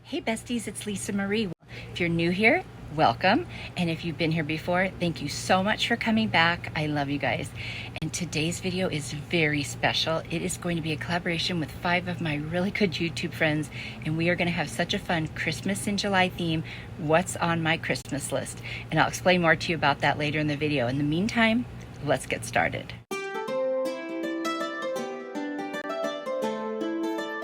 Hey besties, it's Lisa Marie. If you're new here, welcome. And if you've been here before, thank you so much for coming back. I love you guys. And today's video is very special. It is going to be a collaboration with 5 of my really good YouTube friends. And we are going to have such a fun Christmas in July theme. What's on my Christmas list? And I'll explain more to you about that later in the video. In the meantime, let's get started.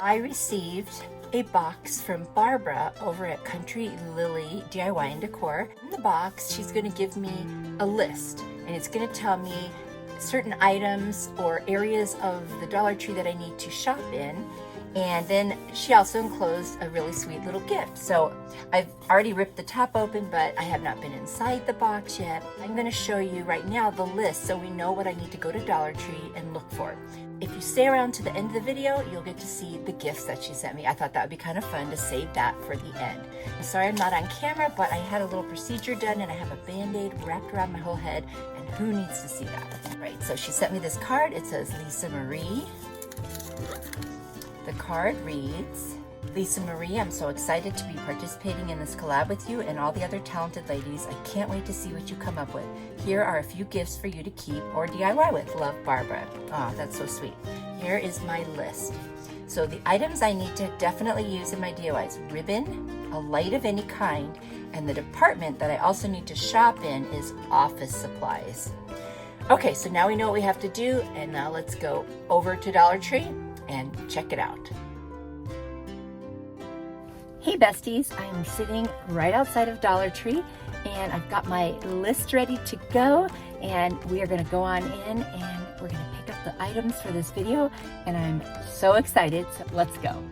I received a box from Barbara over at Country Lily DIY and Decor. In the box, she's going to give me a list, and it's going to tell me certain items or areas of the Dollar Tree that I need to shop in. And then she also enclosed a really sweet little gift. So I've already ripped the top open, but I have not been inside the box yet. I'm going to show you right now the list so we know what I need to go to Dollar Tree and look for. If you stay around to the end of the video, you'll get to see the gifts that she sent me. I thought that would be kind of fun to save that for the end. I'm sorry I'm not on camera, but I had a little procedure done and I have a Band-Aid wrapped around my whole head, and who needs to see that? All right, so she sent me this card. It says Lisa Marie. The card reads, Lisa Marie, I'm so excited to be participating in this collab with you and all the other talented ladies. I can't wait to see what you come up with. Here are a few gifts for you to keep or DIY with. Love, Barbara. Oh, that's so sweet. Here is my list. So the items I need to definitely use in my DIYs: ribbon, a light of any kind, and the department that I also need to shop in is office supplies. Okay, so now we know what we have to do, and now let's go over to Dollar Tree and check it out. Hey besties, I am sitting right outside of Dollar Tree and I've got my list ready to go, and we are going to go on in and we're going to pick up the items for this video, and I'm so excited, so let's go.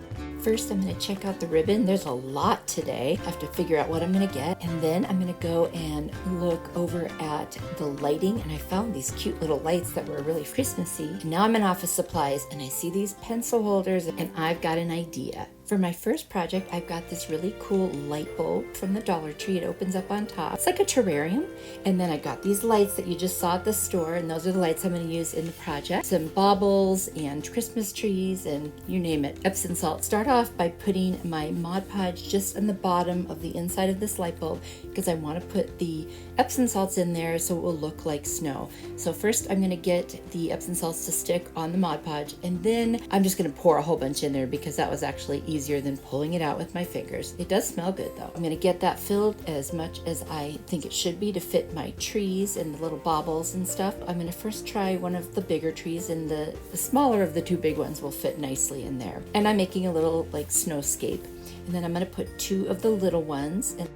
First, I'm going to check out the ribbon. There's a lot today. I have to figure out what I'm going to get. And then I'm going to go and look over at the lighting. And I found these cute little lights that were really Christmassy. And now I'm in office supplies and I see these pencil holders and I've got an idea. For my first project, I've got this really cool light bulb from the Dollar Tree. It opens up on top. It's like a terrarium. And then I got these lights that you just saw at the store, and those are the lights I'm going to use in the project. Some baubles and Christmas trees and you name it. Epsom salt. Start off by putting my Mod Podge just on the bottom of the inside of this light bulb because I want to put the Epsom salts in there so it will look like snow. So first I'm going to get the Epsom salts to stick on the Mod Podge, and then I'm just going to pour a whole bunch in there because that was actually easier than pulling it out with my fingers. It does smell good though. I'm going to get that filled as much as I think it should be to fit my trees and the little baubles and stuff. I'm going to first try one of the bigger trees, and the smaller of the 2 big ones will fit nicely in there. And I'm making a little like snowscape. And then I'm going to put 2 of the little ones. And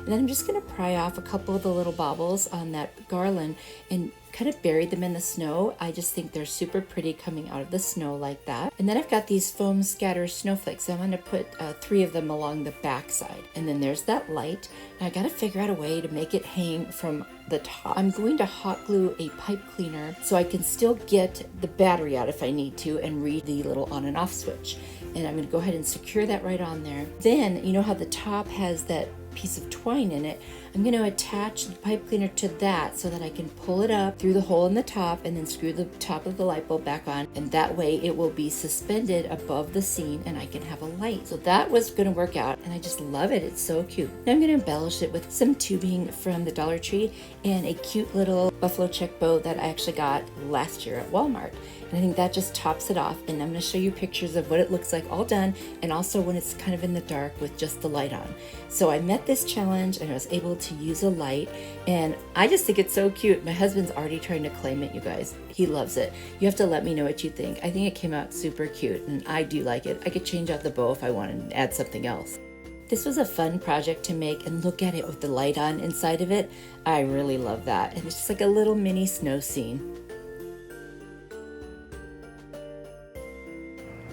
then I'm just going to pry off a couple of the little baubles on that garland and kind of bury them in the snow. I just think they're super pretty coming out of the snow like that. And then I've got these foam scatter snowflakes. So I'm going to put 3 of them along the back side. And then there's that light. And I got to figure out a way to make it hang from the top. I'm going to hot glue a pipe cleaner so I can still get the battery out if I need to and read the little on and off switch. And I'm going to go ahead and secure that right on there. Then, you know how the top has that piece of twine in it? I'm going to attach the pipe cleaner to that so that I can pull it up through the hole in the top and then screw the top of the light bulb back on, and that way it will be suspended above the scene and I can have a light. So that was going to work out, and I just love it. It's so cute. Now I'm going to embellish it with some tubing from the Dollar Tree and a cute little buffalo check bow that I actually got last year at Walmart. And I think that just tops it off, and I'm going to show you pictures of what it looks like all done, and also when it's kind of in the dark with just the light on. So I met this challenge and I was able to use a light, and I just think it's so cute. My husband's already trying to claim it, you guys. He loves it. You have to let me know what you think. I think it came out super cute, and I do like it. I could change out the bow if I wanted and add something else. This was a fun project to make, and look at it with the light on inside of it. I really love that. And it's just like a little mini snow scene.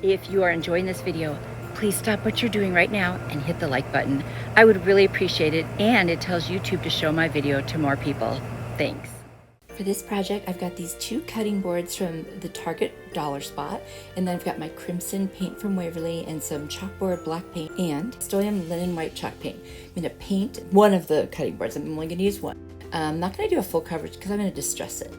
If you are enjoying this video, please stop what you're doing right now and hit the like button. I would really appreciate it, and it tells YouTube to show my video to more people. Thanks. For this project, I've got these 2 cutting boards from the Target Dollar Spot, and then I've got my crimson paint from Waverly and some chalkboard black paint and Sto-Yam linen white chalk paint. I'm going to paint one of the cutting boards. I'm only going to use one. I'm not going to do a full coverage because I'm going to distress it.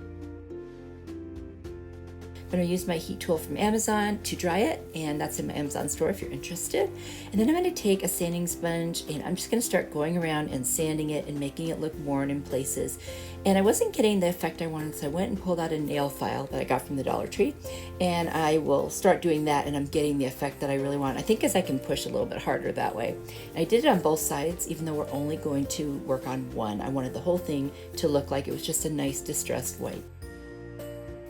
I'm going to use my heat tool from Amazon to dry it, and that's in my Amazon store if you're interested. And then I'm going to take a sanding sponge and I'm just going to start going around and sanding it and making it look worn in places. And I wasn't getting the effect I wanted, so I went and pulled out a nail file that I got from the Dollar Tree, and I will start doing that, and I'm getting the effect that I really want. I think as I can push a little bit harder that way. And I did it on both sides, even though we're only going to work on one. I wanted the whole thing to look like it was just a nice distressed white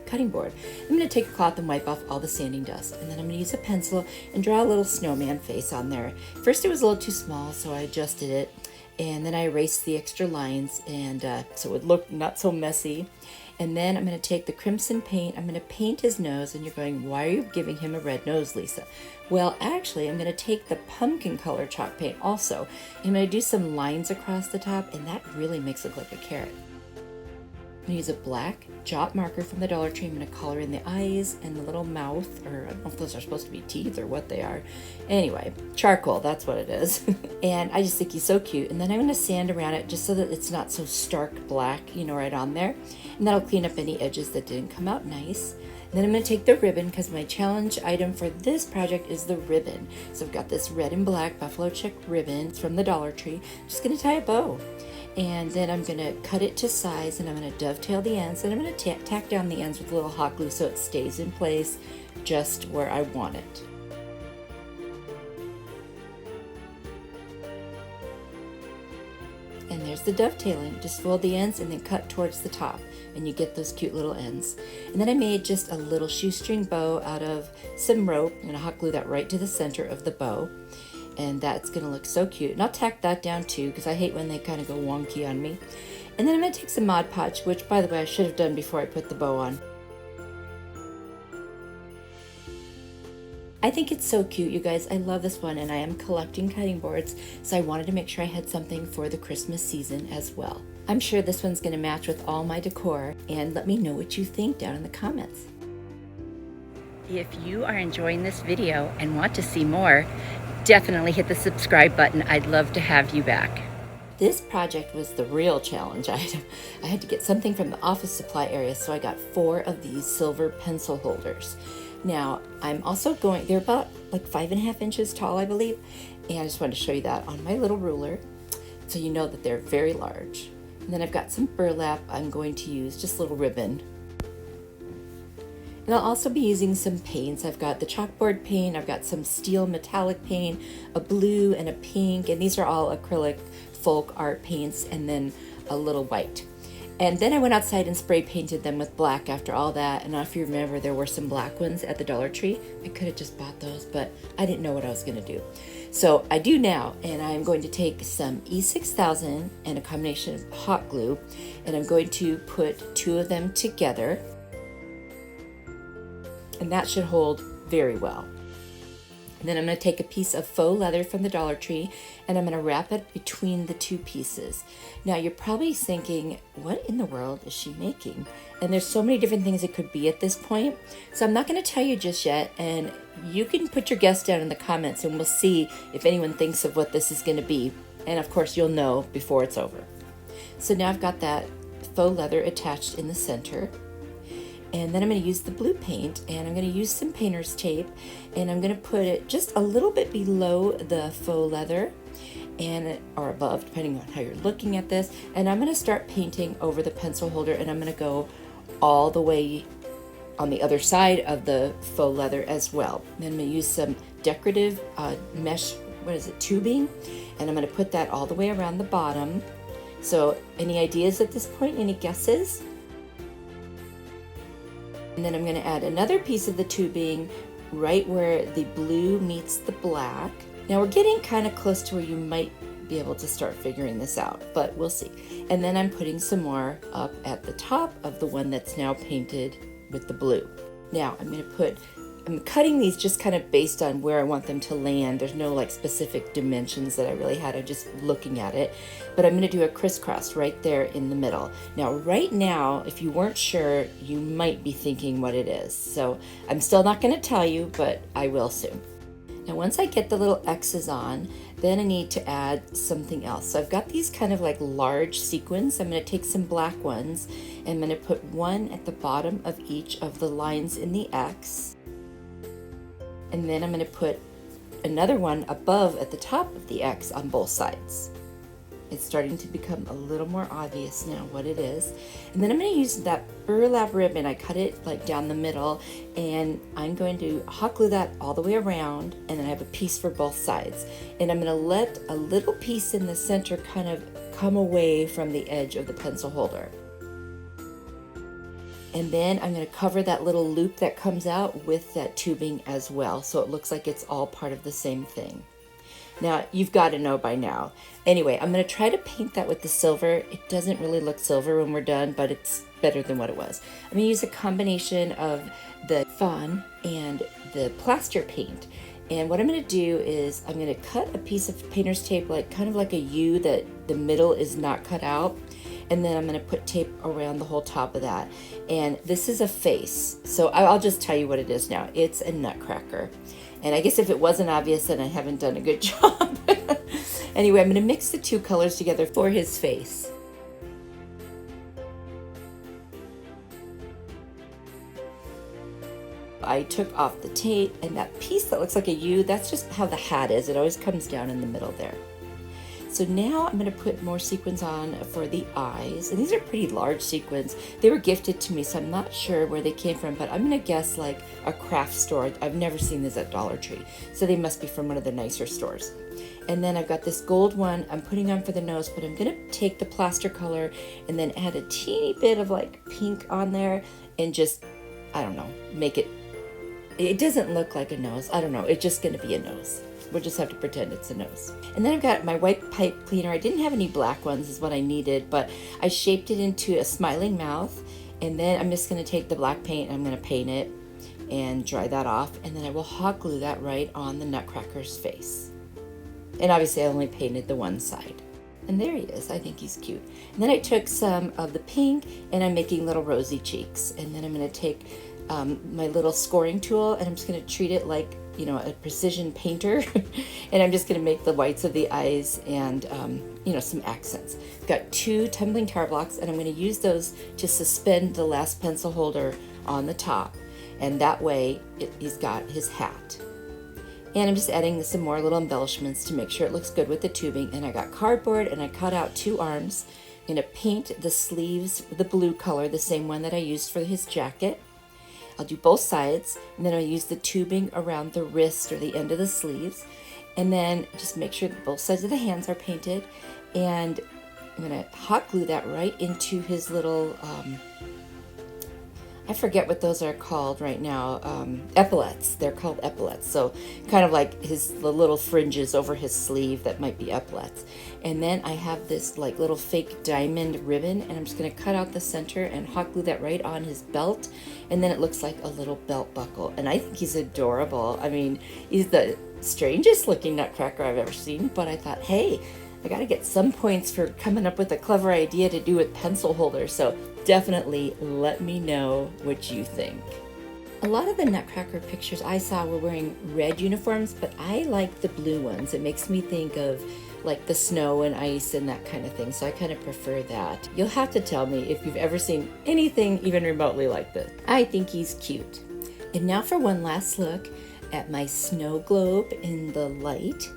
cutting board. I'm going to take a cloth and wipe off all the sanding dust, and then I'm going to use a pencil and draw a little snowman face on there. First it was a little too small, so I adjusted it, and then I erased the extra lines, and so it would look not so messy. And then I'm going to take the crimson paint, I'm going to paint his nose, and you're going, why are you giving him a red nose, Lisa? Well, actually, I'm going to take the pumpkin color chalk paint also. I'm going to do some lines across the top, and that really makes it look like a carrot. I'm going to use a black jot marker from the Dollar Tree. I'm going to color in the eyes and the little mouth, or I don't know if those are supposed to be teeth or what they are. Anyway, charcoal, that's what it is. And I just think he's so cute. And then I'm going to sand around it just so that it's not so stark black, you know, right on there. And that'll clean up any edges that didn't come out nice. And then I'm going to take the ribbon, because my challenge item for this project is the ribbon. So I've got this red and black buffalo check ribbon from the Dollar Tree. I'm just going to tie a bow. And then I'm going to cut it to size, and I'm going to dovetail the ends, and I'm going to tack down the ends with a little hot glue so it stays in place just where I want it. And there's the dovetailing. Just fold the ends and then cut towards the top, and you get those cute little ends. And then I made just a little shoestring bow out of some rope. I'm going to hot glue that right to the center of the bow. And that's going to look so cute. And I'll tack that down too, because I hate when they kind of go wonky on me. And then I'm going to take some Mod Podge, which by the way I should have done before I put the bow on. I think it's so cute, you guys. I love this one, and I am collecting cutting boards, so I wanted to make sure I had something for the Christmas season as well. I'm sure this one's going to match with all my decor, and let me know what you think down in the comments. If you are enjoying this video and want to see more, definitely hit the subscribe button. I'd love to have you back. This project was the real challenge item. I had to get something from the office supply area, so I got 4 of these silver pencil holders. Now, I'm also going, they're about like 5.5 inches tall, I believe, and I just wanted to show you that on my little ruler, so you know that they're very large. And then I've got some burlap I'm going to use, just a little ribbon. And I'll also be using some paints. I've got the chalkboard paint, I've got some steel metallic paint, a blue and a pink, and these are all acrylic folk art paints, and then a little white. And then I went outside and spray painted them with black after all that. And if you remember, there were some black ones at the Dollar Tree. I could have just bought those, but I didn't know what I was going to do. So I do now, and I'm going to take some E6000 and a combination of hot glue, and I'm going to put 2 of them together. And that should hold very well. And then I'm going to take a piece of faux leather from the Dollar Tree, and I'm going to wrap it between the 2 pieces. Now you're probably thinking, what in the world is she making? And there's so many different things it could be at this point. So I'm not going to tell you just yet, and you can put your guess down in the comments, and we'll see if anyone thinks of what this is going to be. And of course you'll know before it's over. So now I've got that faux leather attached in the center. And then I'm going to use the blue paint, and I'm going to use some painter's tape, and I'm going to put it just a little bit below the faux leather, and or above, depending on how you're looking at this. And I'm going to start painting over the pencil holder, and I'm going to go all the way on the other side of the faux leather as well. And I'm going to use some decorative mesh, tubing, and I'm going to put that all the way around the bottom. So any ideas at this point? Any guesses? And then I'm going to add another piece of the tubing right where the blue meets the black. Now we're getting kind of close to where you might be able to start figuring this out, but we'll see. And then I'm putting some more up at the top of the one that's now painted with the blue. Now I'm cutting these just kind of based on where I want them to land. There's no like specific dimensions that I really had. I'm just looking at it. But I'm going to do a crisscross right there in the middle. Now, right now, if you weren't sure, you might be thinking what it is. So I'm still not going to tell you, but I will soon. Now, once I get the little X's on, Then I need to add something else. So I've got these kind of like large sequins. I'm going to take some black ones and I'm going to put one at the bottom of each of the lines in the X. And then I'm going to put another one above at the top of the X on both sides. It's starting to become a little more obvious now what it is. And then I'm going to use that burlap ribbon. I cut it like down the middle, and I'm going to hot glue that all the way around, and then I have a piece for both sides. And I'm going to let a little piece in the center kind of come away from the edge of the pencil holder. And then I'm going to cover that little loop that comes out with that tubing as well, so it looks like it's all part of the same thing. Now, you've got to know by now. Anyway, I'm going to try to paint that with the silver. It doesn't really look silver when we're done, but it's better than what it was. I'm going to use a combination of the fawn and the plaster paint. And what I'm going to do is I'm going to cut a piece of painter's tape, like kind of like a U that the middle is not cut out. And then I'm going to put tape around the whole top of that. And this is a face. So I'll just tell you what it is now. It's a nutcracker. And I guess if it wasn't obvious, then I haven't done a good job. Anyway, I'm going to mix the two colors together for his face. I took off the tape, and that piece that looks like a U, that's just how the hat is. It always comes down in the middle there. So now I'm going to put more sequins on for the eyes. And these are pretty large sequins. They were gifted to me, so I'm not sure where they came from, but I'm going to guess like a craft store. I've never seen these at Dollar Tree, so they must be from one of the nicer stores. And then I've got this gold one I'm putting on for the nose, but I'm going to take the plaster color and then add a teeny bit of like pink on there and just, I don't know, make it, it doesn't look like a nose. I don't know. It's just going to be a nose. We'll just have to pretend it's a nose. And then I've got my white pipe cleaner. I didn't have any black ones is what I needed, but I shaped it into a smiling mouth. And then I'm just gonna take the black paint and I'm gonna paint it and dry that off. And then I will hot glue that right on the nutcracker's face. And obviously I only painted the one side. And there he is. I think he's cute. And then I took some of the pink and I'm making little rosy cheeks. And then I'm gonna take my little scoring tool and I'm just gonna treat it like, you know, a precision painter. And I'm just gonna make the whites of the eyes and, you know, some accents. I've got 2 tumbling tar blocks and I'm gonna use those to suspend the last pencil holder on the top. And that way he's got his hat. And I'm just adding some more little embellishments to make sure it looks good with the tubing. And I got cardboard and I cut out 2 arms. I'm gonna paint the sleeves the blue color, the same one that I used for his jacket. I'll do both sides, and then I'll use the tubing around the wrist or the end of the sleeves, and then just make sure that both sides of the hands are painted, and I'm gonna hot glue that right into his little, I forget what those are called right now, epaulets. They're called epaulets. So kind of like the little fringes over his sleeve that might be epaulets. And then I have this like little fake diamond ribbon and I'm just gonna cut out the center and hot glue that right on his belt. And then it looks like a little belt buckle. And I think he's adorable. I mean, he's the strangest looking nutcracker I've ever seen, but I thought, hey, I gotta get some points for coming up with a clever idea to do with pencil holders. So definitely let me know what you think. A lot of the nutcracker pictures I saw were wearing red uniforms, but I like the blue ones. It makes me think of like the snow and ice and that kind of thing. So I kind of prefer that. You'll have to tell me if you've ever seen anything even remotely like this. I think he's cute. And now for one last look at my snow globe in the light,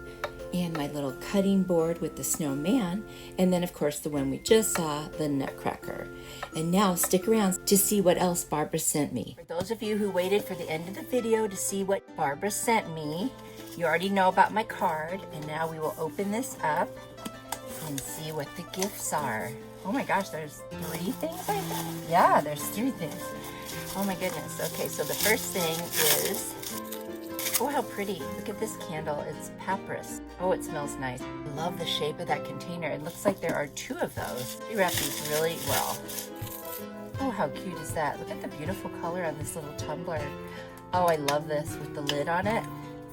and my little cutting board with the snowman, and then of course the one we just saw, the nutcracker. And now stick around to see what else Barbara sent me. For those of you who waited for the end of the video to see what Barbara sent me, you already know about my card, and now we will open this up and see what the gifts are. Oh my gosh, there's 3 things I think? Yeah, there's 3 things. Oh my goodness. Okay, so the first thing is, oh, how pretty. Look at this candle. It's papyrus. Oh, it smells nice. I love the shape of that container. It looks like there are 2 of those. They wrap these really well. Oh, how cute is that? Look at the beautiful color on this little tumbler. Oh, I love this with the lid on it.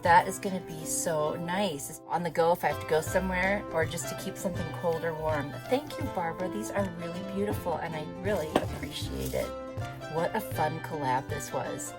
That is going to be so nice. It's on the go if I have to go somewhere or just to keep something cold or warm. Thank you, Barbara. These are really beautiful and I really appreciate it. What a fun collab this was.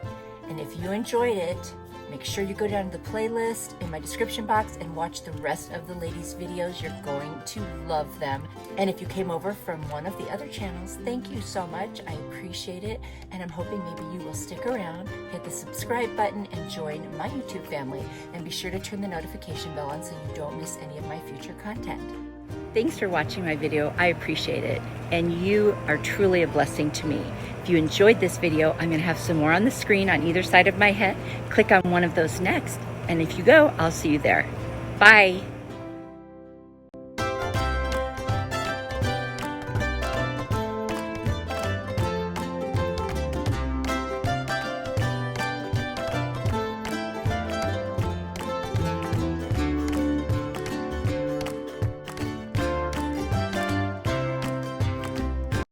And if you enjoyed it, Make sure you go down to the playlist in my description box and watch the rest of the ladies' videos. You're going to love them. And if you came over from one of the other channels, thank you so much. I appreciate it. And I'm hoping maybe you will stick around, hit the subscribe button, and join my YouTube family. And be sure to turn the notification bell on so you don't miss any of my future content. Thanks for watching my video. I appreciate it. And you are truly a blessing to me. If you enjoyed this video, I'm going to have some more on the screen on either side of my head. Click on one of those next. And if you go, I'll see you there. Bye.